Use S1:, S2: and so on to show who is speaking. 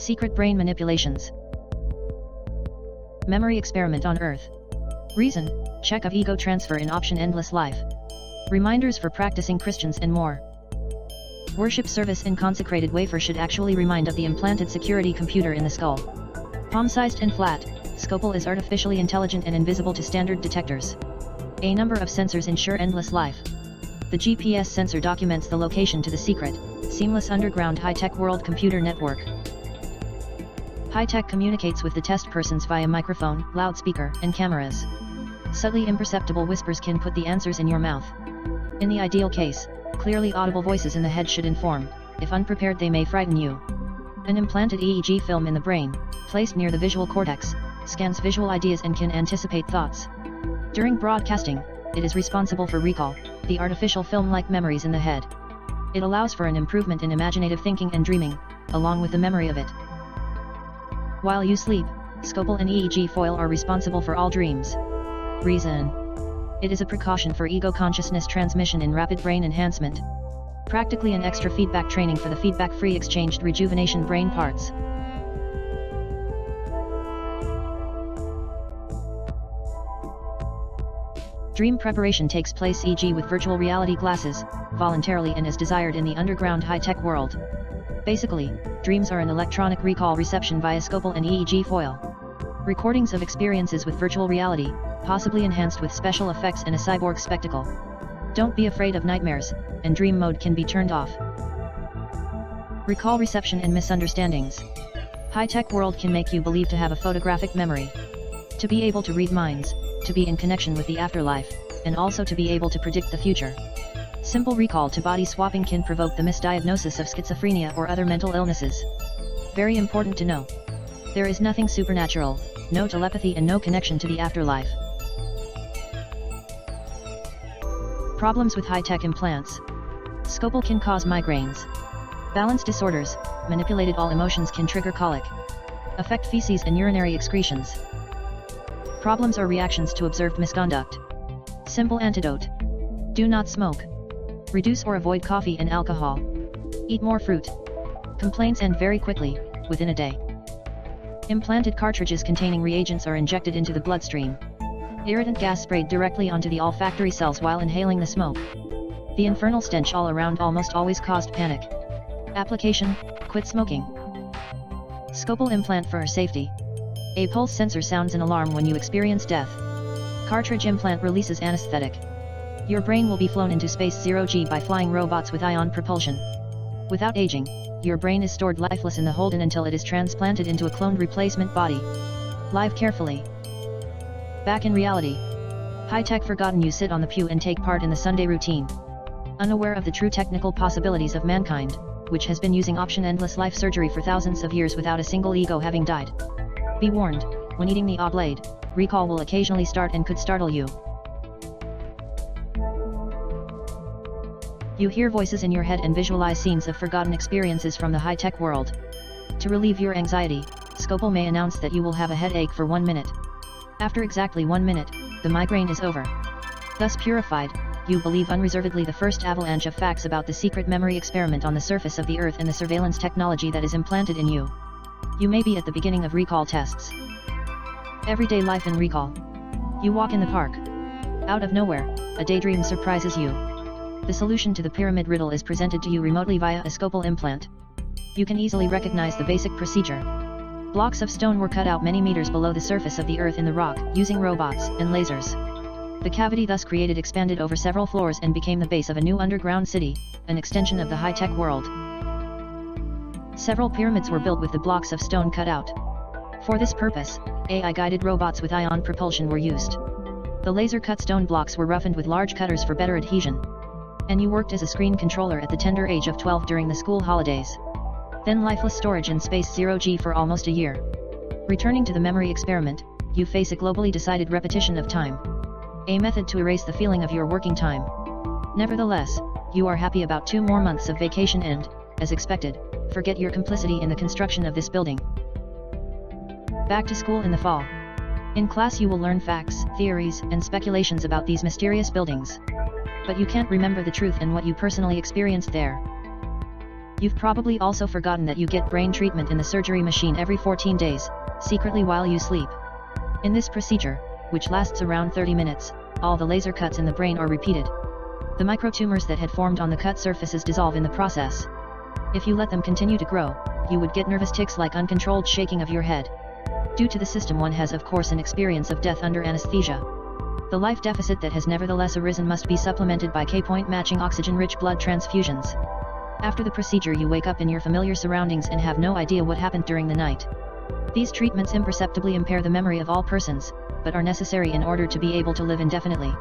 S1: Secret brain manipulations. Memory experiment on Earth. Reason, check of ego transfer in option endless life. Reminders for practicing Christians and more. Worship service in consecrated wafer should actually remind of the implanted security computer in the skull. Palm-sized and flat, Scopal is artificially intelligent and invisible to standard detectors. A number of sensors ensure endless life. The GPS sensor documents the location to the secret, seamless underground high-tech world computer network. High-tech communicates with the test persons via microphone, loudspeaker, and cameras. Subtly imperceptible whispers can put the answers in your mouth. In the ideal case, clearly audible voices in the head should inform. If unprepared, they may frighten you. An implanted EEG film in the brain, placed near the visual cortex, scans visual ideas and can anticipate thoughts. During broadcasting, it is responsible for recall, the artificial film-like memories in the head. It allows for an improvement in imaginative thinking and dreaming, along with the memory of it. While you sleep, Scopal and EEG foil are responsible for all dreams. Reason. It is a precaution for ego consciousness transmission in rapid brain enhancement. Practically an extra feedback training for the feedback-free exchanged rejuvenation brain parts. Dream preparation takes place e.g. with virtual reality glasses, voluntarily and as desired in the underground high-tech world. Basically, dreams are an electronic recall reception via Scopal and EEG foil. Recordings of experiences with virtual reality, possibly enhanced with special effects and a cyborg spectacle. Don't be afraid of nightmares, and dream mode can be turned off. Recall reception and misunderstandings. High-tech world can make you believe to have a photographic memory. To be able to read minds, to be in connection with the afterlife, and also to be able to predict the future. Simple recall to body swapping can provoke the misdiagnosis of schizophrenia or other mental illnesses. Very important to know. There is nothing supernatural, no telepathy and no connection to the afterlife. Problems with high-tech implants. Scopal can cause migraines. Balance disorders, manipulated all emotions can trigger colic. Affect feces and urinary excretions. Problems or reactions to observed misconduct. Simple antidote. Do not smoke. Reduce or avoid coffee and alcohol. Eat more fruit. Complaints end very quickly, within a day. Implanted cartridges containing reagents are injected into the bloodstream. Irritant gas sprayed directly onto the olfactory cells while inhaling the smoke. The infernal stench all around almost always caused panic. Application: quit smoking. Scopal implant for safety. A pulse sensor sounds an alarm when you experience death. Cartridge implant releases anesthetic. Your brain will be flown into space 0G by flying robots with ion propulsion. Without aging, your brain is stored lifeless in the Holden until it is transplanted into a cloned replacement body. Live carefully. Back in reality. High-tech forgotten you sit on the pew and take part in the Sunday routine. Unaware of the true technical possibilities of mankind, which has been using option endless life surgery for thousands of years without a single ego having died. Be warned, when eating the oblade, recall will occasionally start and could startle you. You hear voices in your head and visualize scenes of forgotten experiences from the high-tech world. To relieve your anxiety, Scopal may announce that you will have a headache for 1 minute. After exactly 1 minute, the migraine is over. Thus purified, you believe unreservedly the first avalanche of facts about the secret memory experiment on the surface of the Earth and the surveillance technology that is implanted in you. You may be at the beginning of recall tests. Everyday life and recall. You walk in the park. Out of nowhere, a daydream surprises you. The solution to the pyramid riddle is presented to you remotely via a Scopal implant. You can easily recognize the basic procedure. Blocks of stone were cut out many meters below the surface of the Earth in the rock, using robots and lasers. The cavity thus created expanded over several floors and became the base of a new underground city, an extension of the high-tech world. Several pyramids were built with the blocks of stone cut out. For this purpose, AI-guided robots with ion propulsion were used. The laser-cut stone blocks were roughened with large cutters for better adhesion. And you worked as a screen controller at the tender age of 12 during the school holidays. Then lifeless storage in space 0G for almost a year. Returning to the memory experiment, you face a globally decided repetition of time. A method to erase the feeling of your working time. Nevertheless, you are happy about 2 more months of vacation and, as expected, forget your complicity in the construction of this building. Back to school in the fall. In class you will learn facts, theories, and speculations about these mysterious buildings. But you can't remember the truth and what you personally experienced there. You've probably also forgotten that you get brain treatment in the surgery machine every 14 days, secretly while you sleep. In this procedure, which lasts around 30 minutes, all the laser cuts in the brain are repeated. The microtumors that had formed on the cut surfaces dissolve in the process. If you let them continue to grow, you would get nervous tics like uncontrolled shaking of your head. Due to the system, one has of course an experience of death under anesthesia. The life deficit that has nevertheless arisen must be supplemented by K-point matching oxygen-rich blood transfusions. After the procedure, you wake up in your familiar surroundings and have no idea what happened during the night. These treatments imperceptibly impair the memory of all persons, but are necessary in order to be able to live indefinitely.